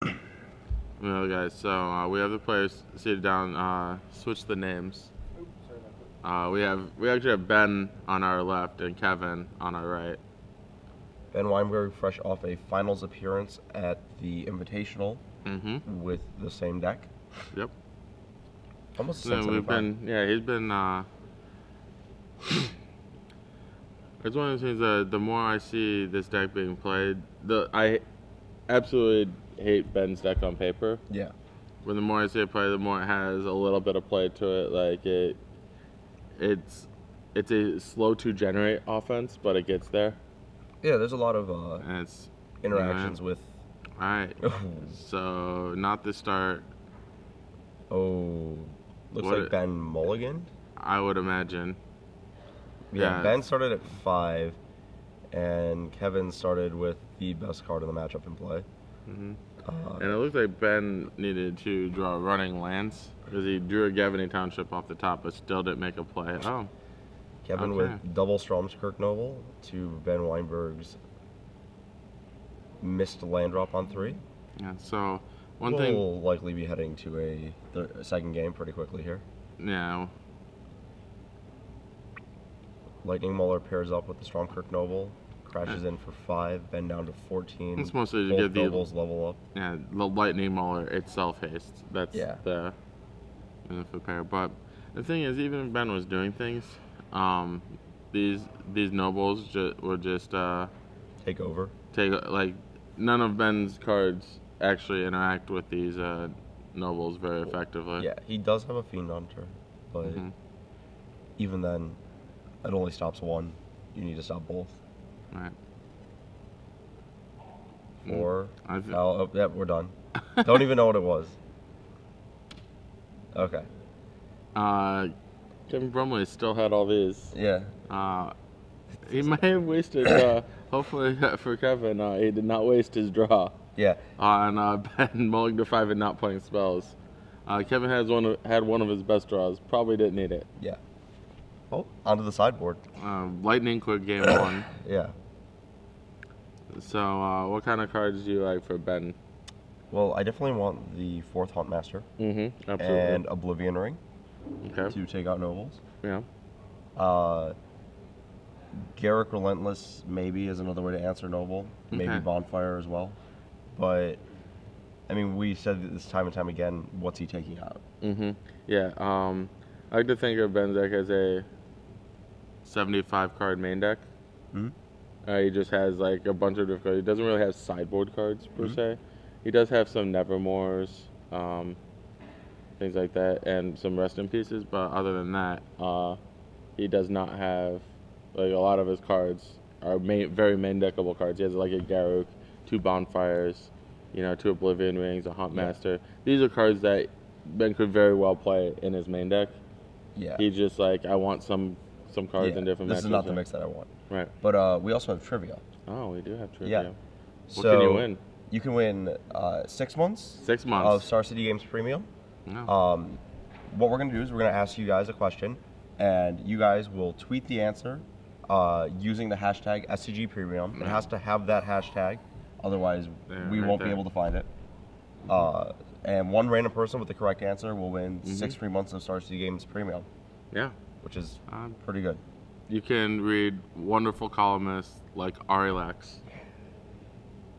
Well, guys, so we have the players seated down. Switch the names. We actually have Ben on our left and Kevin on our right. Ben Wienburg, fresh off a finals appearance at the Invitational with the same deck. Yep. Almost So since he's been. It's one of those things that the more I see this deck being played, I absolutely hate Ben's deck on paper. Yeah. But the more I see it play, the more it has a little bit of play to it. Like it's a slow to generate offense, but it gets there. Yeah, there's a lot of interactions with. All right. So not the start. Oh, looks like Ben mulliganed. I would imagine. Yeah, Ben started at 5, and Kevin started with the best card in the matchup in play. And it looks like Ben needed to draw running lands because he drew a Gavany Township off the top, but still didn't make a play. Oh. Kevin with double Stromskirk Noble to Ben Weinberg's missed land drop on 3. Yeah, so we'll likely be heading to a second game pretty quickly here. Yeah. Lightning Mauler pairs up with the Stromskirk Noble, crashes in for 5, Ben down to 14. It's mostly both to get the nobles level up. Yeah, the Lightning Mauler itself haste. That's the benefit pair. But the thing is, even if Ben was doing things, these nobles would just take over. None of Ben's cards actually interact with these nobles very effectively. Yeah, he does have a Fiend Hunter, but even then, it only stops one. You need to stop both. Right. 4. Oh, yep, we're done. Don't even know what it was. Okay. Kevin Brumley still had all these. Yeah. He might have wasted. Hopefully for Kevin, he did not waste his draw. Yeah. On Ben mulling to 5 and not playing spells. Kevin had one of his best draws. Probably didn't need it. Yeah. Oh, onto the sideboard. Lightning quick game 1. Yeah. So, what kind of cards do you like for Ben? Well, I definitely want the 4th Huntmaster. Absolutely. And Oblivion Ring. Okay. To take out nobles. Yeah. Garrick Relentless maybe is another way to answer noble. Maybe Bonfire as well. But, I mean, we said this time and time again, what's he taking out? Yeah. I like to think of Ben's deck as a 75 card main deck. He just has like a bunch of different cards. He doesn't really have sideboard cards per se. He does have some Nevermores, things like that, and some Rest in Pieces. But other than that, he does not have like a lot of his cards are very main deckable cards. He has like a Garruk, 2 Bonfires, 2 Oblivion Rings, a Huntmaster. These are cards that Ben could very well play in his main deck. Yeah. He's just like, I want some cards in different matches. This is not the mix that I want. Right. But we also have trivia. Oh, we do have trivia. Yeah. What can you win? You can win 6 months. 6 months. Of Star City Games Premium. No. What we're going to do is we're going to ask you guys a question, and you guys will tweet the answer using the hashtag SCG Premium. It has to have that hashtag, otherwise we won't be able to find it. And one random person with the correct answer will win 6 free months of Star City Games Premium. Yeah. Which is pretty good. You can read wonderful columnists like Arilax.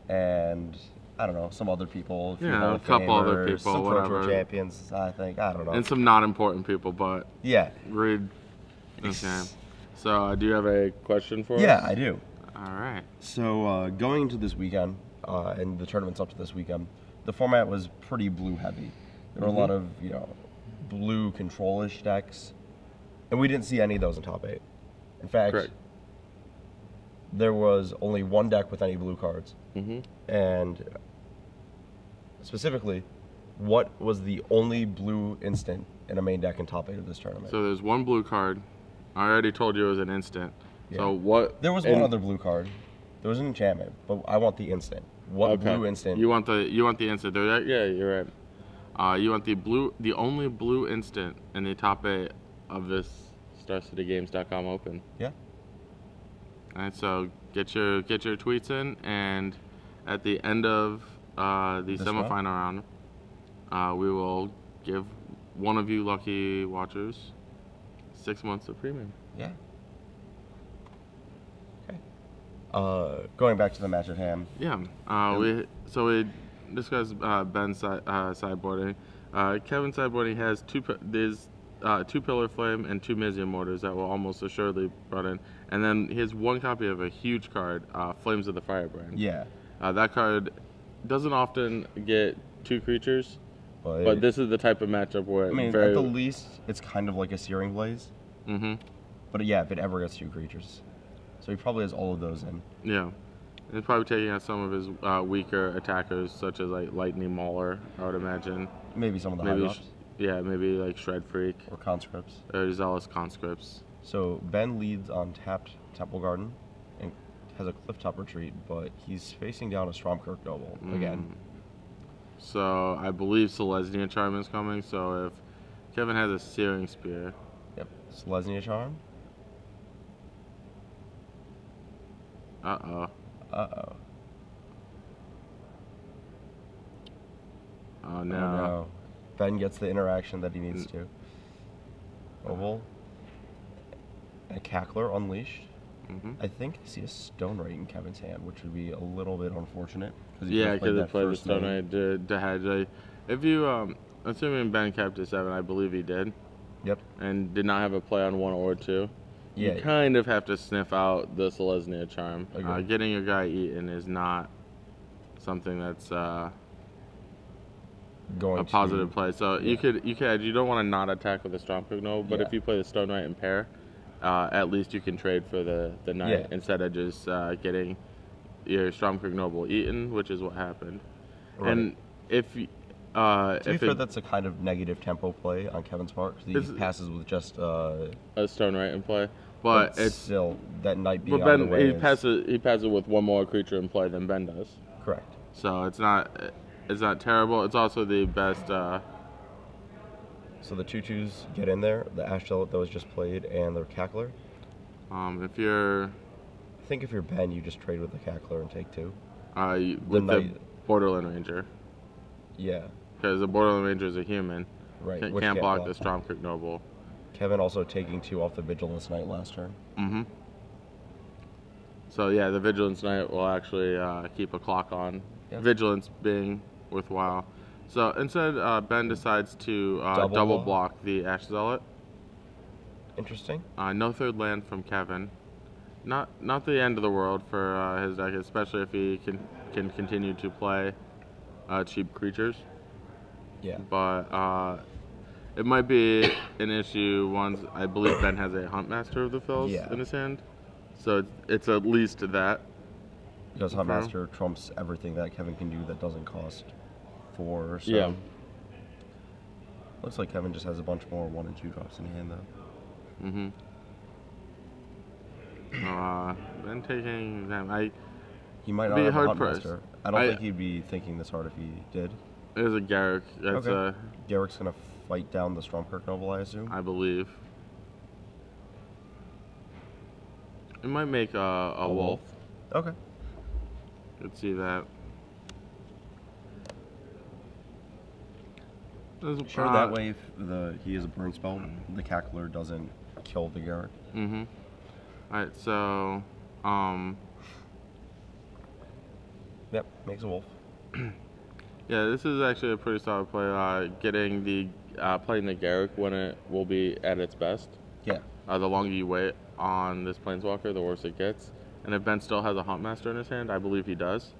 And, I don't know, some other people. Yeah, a couple other people, some whatever. champions, I think. I don't know. And some not important people, but yeah. Read. Okay. So, do you have a question for us? Yeah, I do. All right. So, going into this weekend, and the tournaments up to this weekend, the format was pretty blue heavy. There were a lot of, blue control-ish decks, and we didn't see any of those in top 8. In fact, there was only one deck with any blue cards. And specifically, what was the only blue instant in a main deck in top 8 of this tournament? So there's one blue card. I already told you it was an instant. Yeah. So what? There was one other blue card. There was an enchantment, but I want the instant. What blue instant? You want the instant. Yeah, you're right. You want the only blue instant in the top 8 of this StarCityGames.com Open. Yeah. All right, so get your tweets in, and at the end of the This semifinal round, we will give one of you lucky watchers 6 months of premium. Yeah. Okay. Going back to the match at hand. Yeah. We discussed Ben's sideboarding. Kevin's sideboarding has two Pillar Flame and two Mizium Mortars that will almost assuredly brought in, and then he has one copy of a huge card, Flames of the Firebrand. Yeah. That card doesn't often get two creatures, But but this is the type of matchup where I mean, at the least, it's kind of like a Searing Blaze. Mm-hmm. But yeah, if it ever gets two creatures. So he probably has all of those in. Yeah. He's probably taking out some of his weaker attackers, such as like Lightning Mauler, I would imagine. Maybe some of the high Maybe, drops. yeah, maybe like Shred Freak. Or Conscripts. Or Zealous Conscripts. So Ben leads on tapped Temple Garden and has a Clifftop Retreat, but he's facing down a Stromkirk Noble again. So I believe Selesnya Charm is coming, so if Kevin has a Searing Spear. Yep. Selesnya Charm. Uh-oh. Uh-oh. Oh, no. Oh, no. Ben gets the interaction that he needs to. Oval. A Cackler Unleashed. I think I see a Stone Right in Kevin's hand, which would be a little bit unfortunate. Yeah, because he played the Stone Right to hedge. Like, if you, assuming Ben kept his 7, I believe he did. Yep. And did not have a play on 1 or 2. Yeah. You kind of have to sniff out the Selesnya Charm. Agreed. Getting your guy eaten is not something that's Going a positive play. So you could you don't want to not attack with a Stromkirk Noble, but if you play the Stone Knight in pair, at least you can trade for the Knight instead of just getting your Stromkirk Noble eaten, which is what happened. Right. And if to be fair, that's a kind of negative tempo play on Kevin's part. He passes with just a Stone Knight in play, but it's still that Knight being but on Ben the way. He passes with one more creature in play than Ben does. Correct. So it's not terrible. It's also the best. So the 2/2s get in there. The Ash Zealot that was just played and the Cackler. If you're, I think if you're Ben, you just trade with the Cackler and take 2. With the Borderland Ranger. Yeah. Because the Borderland Ranger is a human. Right. Can't block the Stromkirk Noble. Kevin also taking 2 off the Vigilance Knight last turn. So yeah, the Vigilance Knight will actually keep a clock on. Yep. Vigilance being worthwhile. So instead, Ben decides to double block the Ash Zealot. Interesting. No third land from Kevin. Not the end of the world for his deck, especially if he can continue to play cheap creatures. Yeah. But it might be an issue once I believe Ben has a Huntmaster of the Fells in his hand. So it's at least that. Because Huntmaster trumps everything that Kevin can do that doesn't cost 4. So yeah. Looks like Kevin just has a bunch more 1 and 2 drops in hand though. Ben taking them. He might not be have a hard pressed. Huntmaster. I don't think he'd be thinking this hard if he did. There's a Garrick. That's Garrick's gonna fight down the Stromkirk Noble, I assume. I believe. It might make a wolf. Okay. Could see that. Sure, that way if he has a burn spell, the Cackler doesn't kill the Garrick. Alright, so Yep, makes a wolf. yeah, this is actually a pretty solid play. Getting the playing the Garrick when it will be at its best. Yeah. The longer you wait on this Planeswalker, the worse it gets. And if Ben still has a Huntmaster in his hand, I believe he does.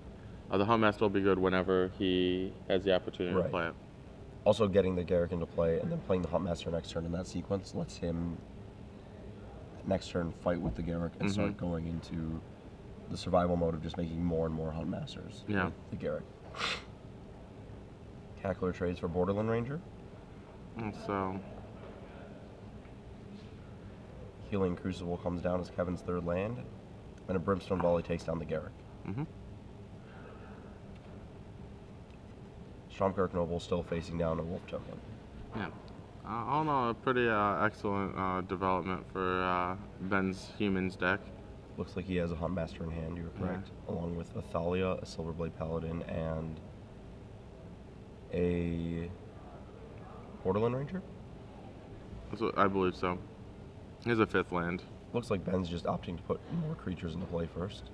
The Huntmaster will be good whenever he has the opportunity to play it. Also, getting the Garrick into play and then playing the Huntmaster next turn in that sequence lets him next turn fight with the Garrick and start going into the survival mode of just making more and more Huntmasters. Yeah. With the Garrick. Cackler trades for Borderland Ranger. And so Healing Crucible comes down as Kevin's 3rd land, and a Brimstone Volley takes down the Garrick. Stromkirk Noble still facing down a Wolf Token. Yeah. All in all, a pretty excellent development for Ben's Humans deck. Looks like he has a Huntmaster in hand, you're correct. Along with a Thalia, a Silverblade Paladin, and a Borderland Ranger. I believe so. Here's a 5th land. Looks like Ben's just opting to put more creatures into play first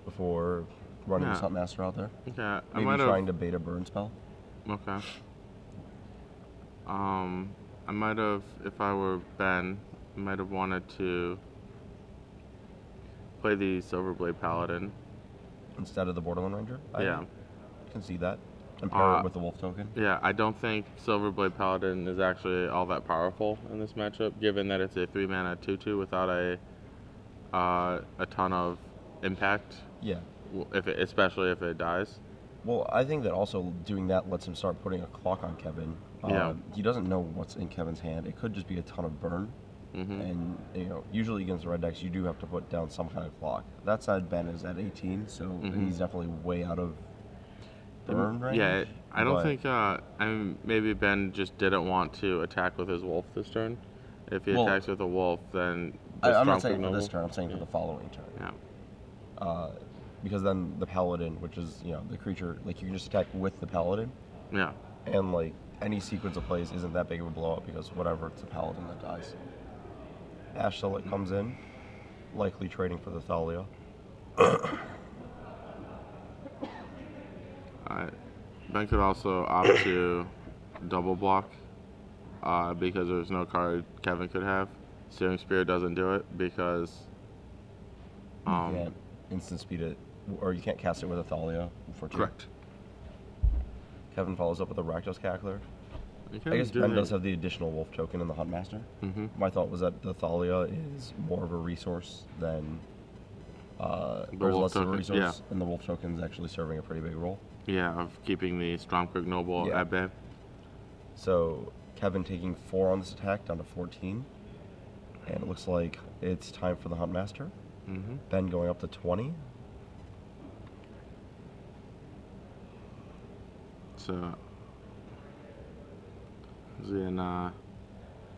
before running his Huntmaster out there. Okay, Maybe trying to bait a burn spell. Okay. I might have, if I were Ben, I might have wanted to play the Silverblade Paladin Instead of the Borderland Ranger? Yeah. I can see that. And pair it with the Wolf token. Yeah, I don't think Silverblade Paladin is actually all that powerful in this matchup, given that it's a 3-mana 2/2 without a ton of impact. Yeah. Especially if it dies. Well, I think that also doing that lets him start putting a clock on Kevin. Yeah. He doesn't know what's in Kevin's hand. It could just be a ton of burn. Mm-hmm. And, usually against red decks, you do have to put down some kind of clock. That side, Ben is at 18, so he's definitely way out of burn range. Yeah, I don't think, maybe Ben just didn't want to attack with his wolf this turn. If he attacks with a wolf, then... I'm not saying for this turn, I'm saying for the following turn. Yeah. Because then the Paladin, which is, the creature, like, you can just attack with the Paladin. Yeah. And, like, any sequence of plays isn't that big of a blow-up because whatever, it's a Paladin that dies. Ash Select comes in, likely trading for the Thalia. Ben could also opt to double block because there's no card Kevin could have. Searing Spear doesn't do it because... you can't instant speed it, or you can't cast it with a Thalia for 2. Correct. Kevin follows up with a Rakdos Cackler. I guess Ben does have the additional Wolf token in the Huntmaster. My thought was that the Thalia is more of a resource than... or less of a resource, and the Wolf token is actually serving a pretty big role. Yeah, of keeping the Stormcrook Noble at bay. So, Kevin taking 4 on this attack, down to 14. And it looks like it's time for the Huntmaster. Ben going up to 20. So, then I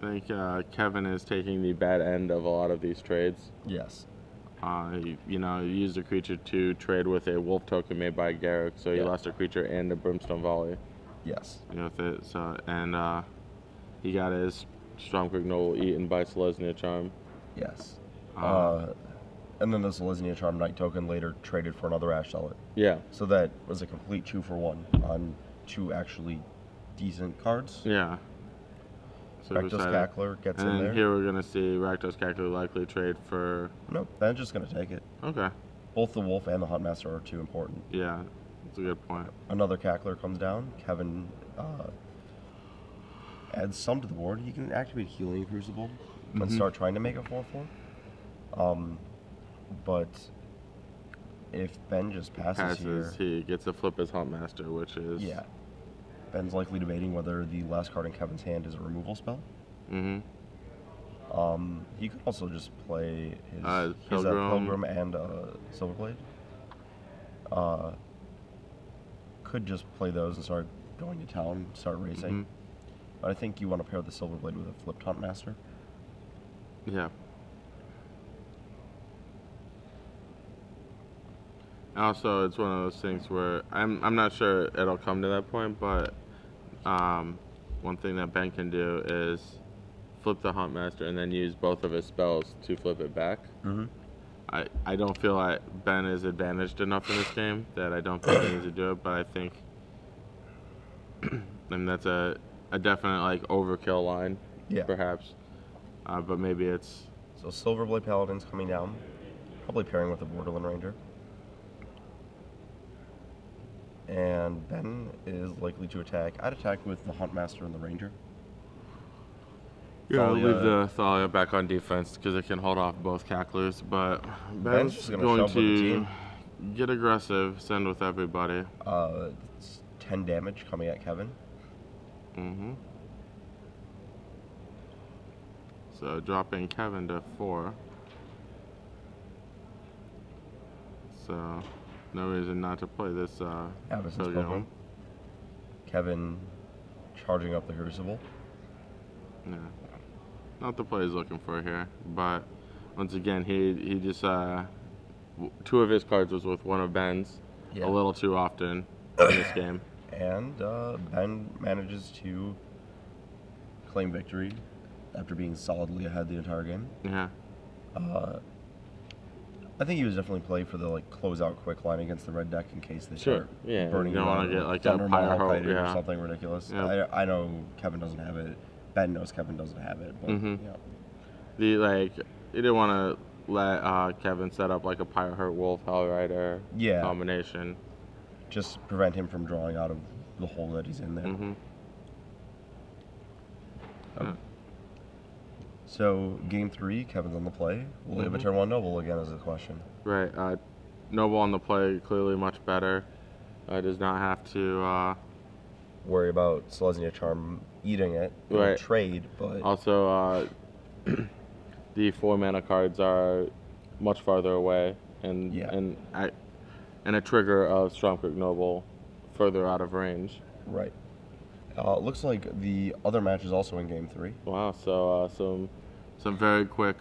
think Kevin is taking the bad end of a lot of these trades. Yes. He used a creature to trade with a wolf token made by Garruk, so he lost a creature and a Brimstone Volley. Yes. With it, and he got his Stormcrook Noble eaten by Selesnya Charm. Yes. And then the Selesnya Charm Knight token later traded for another Ash Zealot. Yeah. So that was a complete 2-for-1 on 2 actually decent cards. Yeah. So Rakdos Cackler gets in there. And here we're going to see Rakdos Cackler likely trade for... Nope, Ben's just going to take it. Okay. Both the Wolf and the Huntmaster are too important. Yeah, that's a good point. Another Cackler comes down. Kevin adds some to the board. He can activate Healing Crucible and start trying to make a 4/4. But if Ben just passes here... he gets to flip his Huntmaster, which is... Yeah. Ben's likely debating whether the last card in Kevin's hand is a removal spell. He could also just play his Pilgrim and Silverblade. Could just play those and start going to town, start racing. But I think you want to pair the Silverblade with a flipped Huntmaster. Yeah. Also, it's one of those things where I'm not sure it'll come to that point, but one thing that Ben can do is flip the Huntmaster and then use both of his spells to flip it back. I don't feel like Ben is advantaged enough in this game that I don't think he needs to do it, but I think and that's a definite like overkill line, perhaps. But maybe it's... So Silverblade Paladin's coming down, probably pairing with the Borderland Ranger. And Ben is likely to attack. I'd attack with the Huntmaster and the Ranger. Yeah, I'll leave the Thalia back on defense because it can hold off both Cacklers, but Ben's just going to get aggressive, send with everybody. It's 10 damage coming at Kevin. So dropping Kevin to 4. So no reason not to play this Pilgrim. Kevin charging up the Crucible. Yeah. Not the play he's looking for here, but once again, he just 2 of his cards was with one of Ben's a little too often in this game. And Ben manages to claim victory after being solidly ahead the entire game. Yeah. I think he was definitely played for the closeout quick line against the red deck in case they Sure. start Yeah. burning You don't want to get like a Thunder pyro Mahal hole, Kite or yeah. something ridiculous. Yep. I know Kevin doesn't have it. Ben knows Kevin doesn't have it, but Mhm. you know. You didn't want to let Kevin set up like a Pyro Hurt Wolf Hellrider Yeah. combination. Just prevent him from drawing out of the hole that he's in there. Mhm. Yeah. So game 3, Kevin's on the play. Will he have a turn 1 Noble again is the question. Right. Noble on the play, clearly much better. Does not have to. Worry about Selesnya Charm eating it. Right. Trade, but Also, the 4-mana cards are much farther away, and Yeah. and a trigger of Stormcrook Noble further out of range. right. Looks like the other match is also in game 3. Wow. So some very quick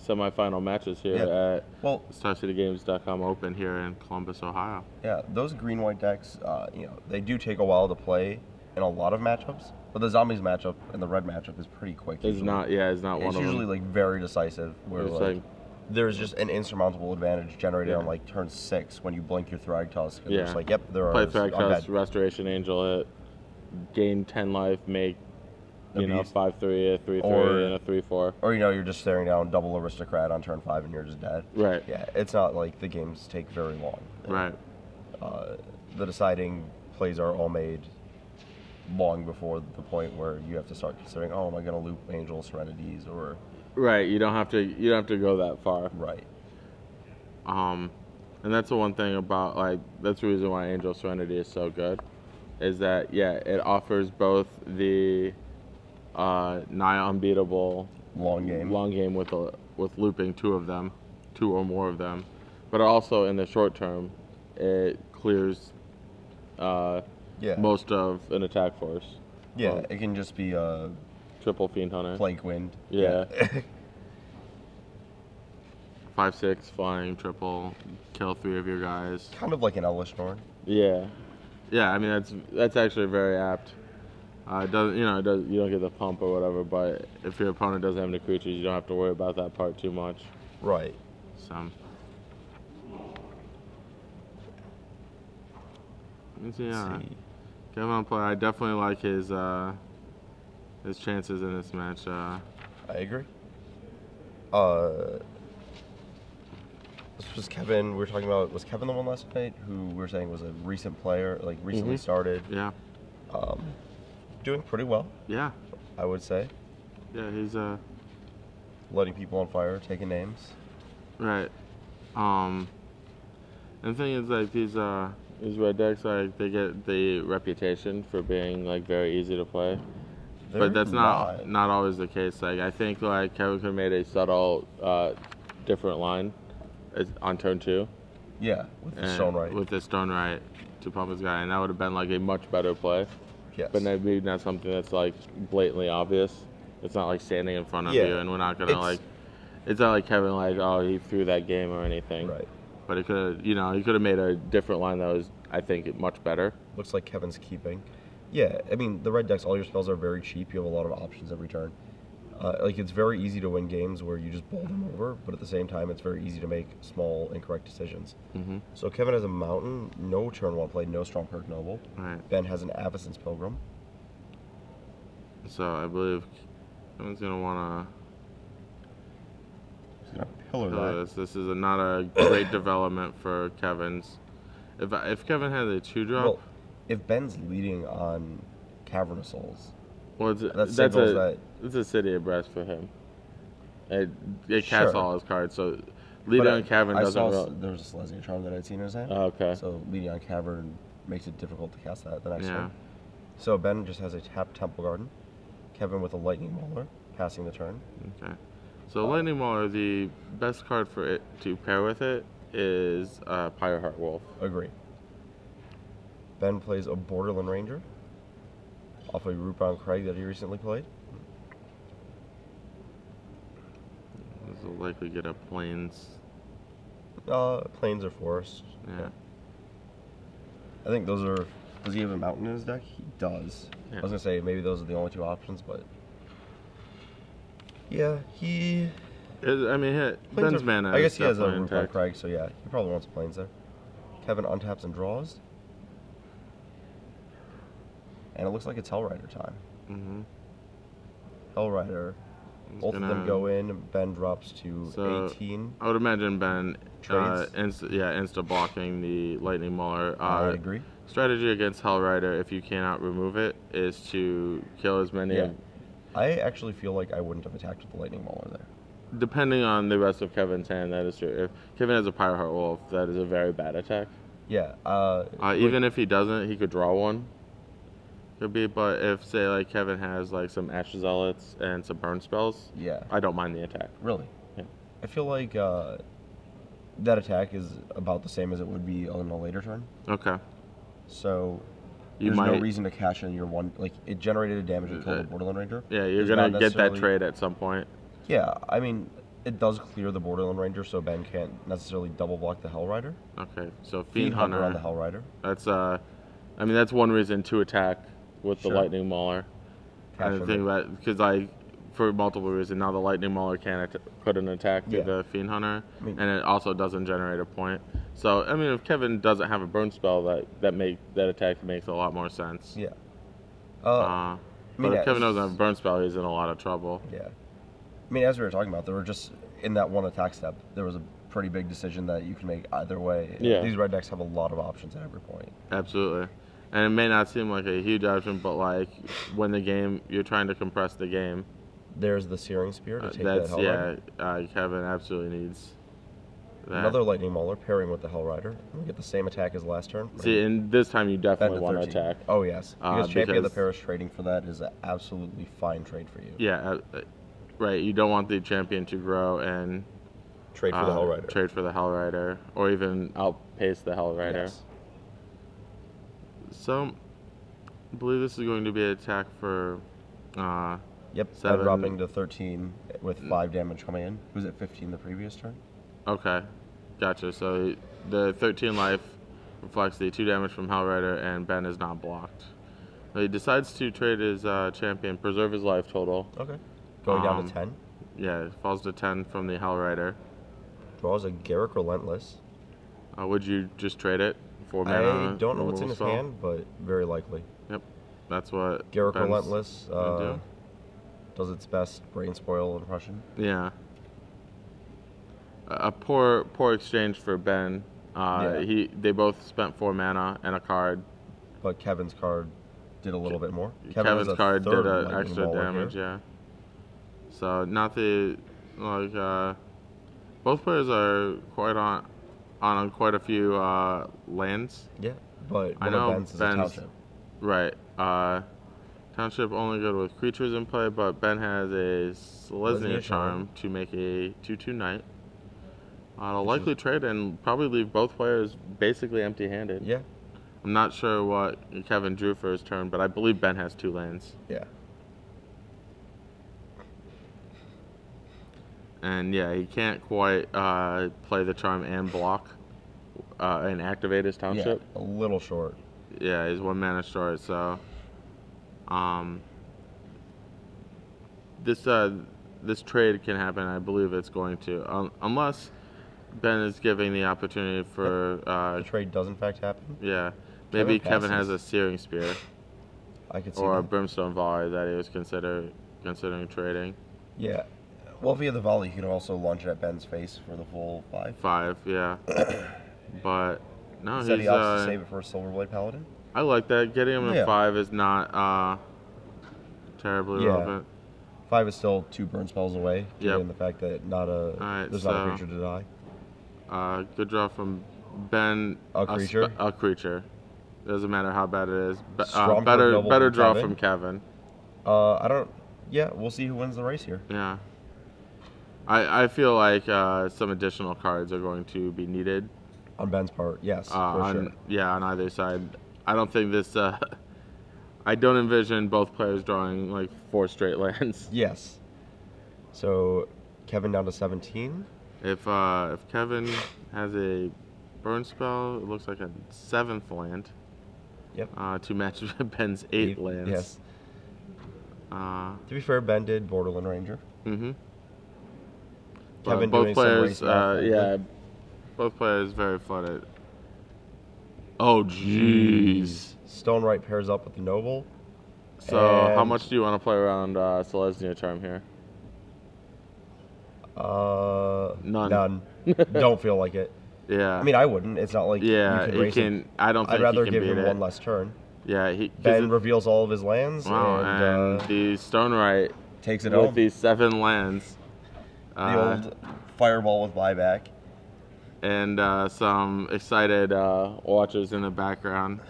semifinal matches here at Well, StarCityGames.com Open here in Columbus, Ohio. yeah, those green-white decks, they do take a while to play in a lot of matchups, but the zombies matchup and the red matchup is pretty quick. It's not one It's of them. usually very decisive, where It's there's just an insurmountable advantage generated Yeah. on turn 6 when you blink your Thragtusk. And Yeah. It's yep, there Play are Thragtusk, Restoration Angel it, gain 10 life, make A you know beast. 5/3, a 3/3, Or- and a 3/4. Or you're just staring down double Aristocrat on turn 5 and you're just dead. Right. Yeah, it's not like the games take very long. Right. The deciding plays are all made long before the point where you have to start considering, oh, am I going to loop Angel Serenities or Right. You don't have to go that far. right. And that's the one thing about that's the reason why Angel Serenity is so good, is that it offers both the nigh unbeatable Long game. with looping two or more of them, but also in the short term, it clears most of an attack force. Yeah, it can just be a Triple Fiend Hunter. Plague Wind. Yeah. 5/6 flying triple, kill 3 of your guys. Kind of like an Elish Norn. Yeah. I mean that's actually very apt. It doesn't you don't get the pump or whatever, but if your opponent doesn't have any creatures, you don't have to worry about that part too much. Right. So. Let's see. Kevin on play. I definitely like his chances in this match. I agree. This was Kevin. We were talking about. Was Kevin the one last night who we were saying was a recent player, recently started? Yeah. Doing pretty well, Yeah. I would say. Yeah. He's Letting people on fire, taking names. right. And the thing is, these red decks, they get the reputation for being very easy to play. But that's not always the case. I think Kevin could have made a subtle different line on turn 2. Yeah, with the Stone Right. With the Stone Right to pump his guy, and that would have been a much better play. Yes. But maybe not something that's blatantly obvious. It's not standing in front of you, and we're not gonna It's not like Kevin he threw that game or anything. Right. But he could have made a different line that was, I think, much better. Looks like Kevin's keeping. Yeah, I mean, the red decks, all your spells are very cheap. You have a lot of options every turn. It's very easy to win games where you just bowl them over, but at the same time, it's very easy to make small, incorrect decisions. Mm-hmm. So Kevin has a Mountain, no turn 1 play, no Stormcrook Noble. Right. Ben has an Avacyn's Pilgrim. So I believe Kevin's going to want He's going to pillar to... that. This is not a great development for Kevin's. If Kevin had a 2-drop... Well, if Ben's leading on Cavernous Souls, well, that's a City of Breast for him. It casts all his cards, so leading on Cavern doesn't... There was a Selesnya Charm that I'd seen in his hand. Oh, okay. So leading on Cavern makes it difficult to cast that the next Yeah. turn. So Ben just has a tapped Temple Garden. Kevin with a Lightning Mauler, passing the turn. Okay. So Lightning Mauler, the best card for it to pair with it is Pyroheart Wolf. Agree. Ben plays a Borderland Ranger off a Rootbound Craig that he recently played. This will likely get a Plains. Plains or Forest. Yeah. I think those are. Does he have a mountain in his deck? He does. Yeah. I was gonna say maybe those are the only two options, but yeah, he. I mean, Ben's mana. I guess he has a definitely Roof on intact. Craig, so yeah, he probably wants planes there. Kevin untaps and draws, and it looks like it's Hellrider time. Mm-hmm. Hellrider. Both of them go in. Ben drops to So, 18. I would imagine Ben Trades? insta blocking the Lightning Mauler. I agree. Strategy against Hellrider, if you cannot remove it, is to kill as many. Yeah. I actually feel like I wouldn't have attacked with the Lightning Mauler there. Depending on the rest of Kevin's hand, that is true. If Kevin has a Pirate Heart Wolf, that is a very bad attack. Yeah. Even if he doesn't, he could draw one. Could be, but if say like Kevin has like some Ash Zealots and some burn spells, Yeah. I don't mind the attack. Really? Yeah. I feel like that attack is about the same as it would be on a later turn. Okay. So You there's might. no reason to cash in your one. Like it generated a damage and killed the Borderland Ranger. Yeah, you're It's gonna not get that necessarily- trade at some point. Yeah, I mean it does clear the Borderland Ranger, so Ben can't necessarily double block the Hellrider. Okay, so Fiend Fiend Hunter on Hunter. the Hellrider. That's I mean that's one reason to attack with Sure. the Lightning Mauler. Cash I in think it. that because for multiple reasons now the Lightning Mauler can put an attack to Yeah. the Fiend Hunter, I mean- and it also doesn't generate a point. So I mean if Kevin doesn't have a burn spell, that attack makes a lot more sense. Yeah. But mean, if yeah, Kevin it's- doesn't have a burn spell, he's in a lot of trouble. Yeah. I mean, as we were talking about, there were just in that one attack step, there was a pretty big decision that you can make either way. Yeah. These red decks have a lot of options at every point. Absolutely. And it may not seem like a huge option, but like when you're trying to compress the game. There's the Searing Spear to take That's that Hellrider. Kevin absolutely needs that. Another Lightning Mauler pairing with the Hellrider. We get the same attack as last turn. See, and this time you Ben definitely to want to 13. attack. Oh yes, because Champion of the because- Parish trading for that is an absolutely fine trade for you. Yeah, right. You don't want the champion to grow and Trade for the Hellrider. trade for the Hellrider, or even outpace the Hellrider. Yes. So, I believe this is going to be an attack for. Yep. 7. Ben dropping to 13 with 5 damage coming in. He was at 15 the previous turn. Okay, gotcha. So the 13 life reflects the 2 damage from Hellrider, and Ben is not blocked. So he decides to trade his champion, preserve his life total. Okay. Going down to 10. Yeah, it falls to 10 from the Hellrider. Draws a Garrick Relentless. Would you just trade it for I mana? don't know what's in removal his spell? hand, but very likely. Yep, that's what. Garrick Ben's Relentless gonna do. does its best brain spoil impression. Yeah. A poor exchange for Ben. Yeah. They both spent 4 mana and a card. But Kevin's card did a little bit more. Kevin has Kevin's a card did third an Lightning extra Mauler damage, here. yeah. So not the both players are quite on quite a few lands. Yeah, but I one know of Ben's is a township. Right. Township only good with creatures in play, but Ben has a Selesnya Charm to make a 2/2 knight. I'll likely trade and probably leave both players basically empty-handed. Yeah, I'm not sure what Kevin drew for his turn, but I believe Ben has 2 lands. yeah. And yeah, he can't quite play the charm and block and activate his township. Yeah, a little short. Yeah, he's 1 mana short, so this trade can happen. I believe it's going to, unless Ben is giving the opportunity for The trade does in fact happen. yeah, maybe Kevin has passes. a Searing Spear I could see or a that. Brimstone Volley that he was considering trading. Yeah. Well, if he had the volley, he could also launch it at Ben's face for the full 5. 5, yeah. But no, Said he's he opts to save it for a Silverblade Paladin. I like that. Getting him Yeah. to 5 is not terribly Yeah. relevant. 5 is still 2 burn spells away, Yep. given the fact that Alright, there's not a so- creature to die. Good draw from Ben. A creature? A creature. Doesn't matter how bad it is. Strong Better double better from draw Kevin. from Kevin. I don't. Yeah, we'll see who wins the race here. Yeah. I feel like some additional cards are going to be needed. On Ben's part, yes, for on sure. yeah, on either side. I don't think this. I don't envision both players drawing like 4 straight lands. Yes. So, Kevin down to 17. If Kevin has a burn spell, it looks like a 7th land. Yep. To match Ben's 8 lands. Yes. To be fair, Ben did Borderland Ranger. Mm-hmm. Kevin both doing players, some race math. both players very flooded. Oh, jeez. Stonewright pairs up with the Noble. So, how much do you want to play around Selesnya Charm here? None. Don't feel like it. Yeah. I mean, I wouldn't. It's not like you can race him. I don't think I'd rather he can give beat him it. one less turn. Yeah, Ben reveals all of his lands. Wow, and the Stonewright takes it with home. these 7 lands. The old fireball with buyback. And some excited watchers in the background.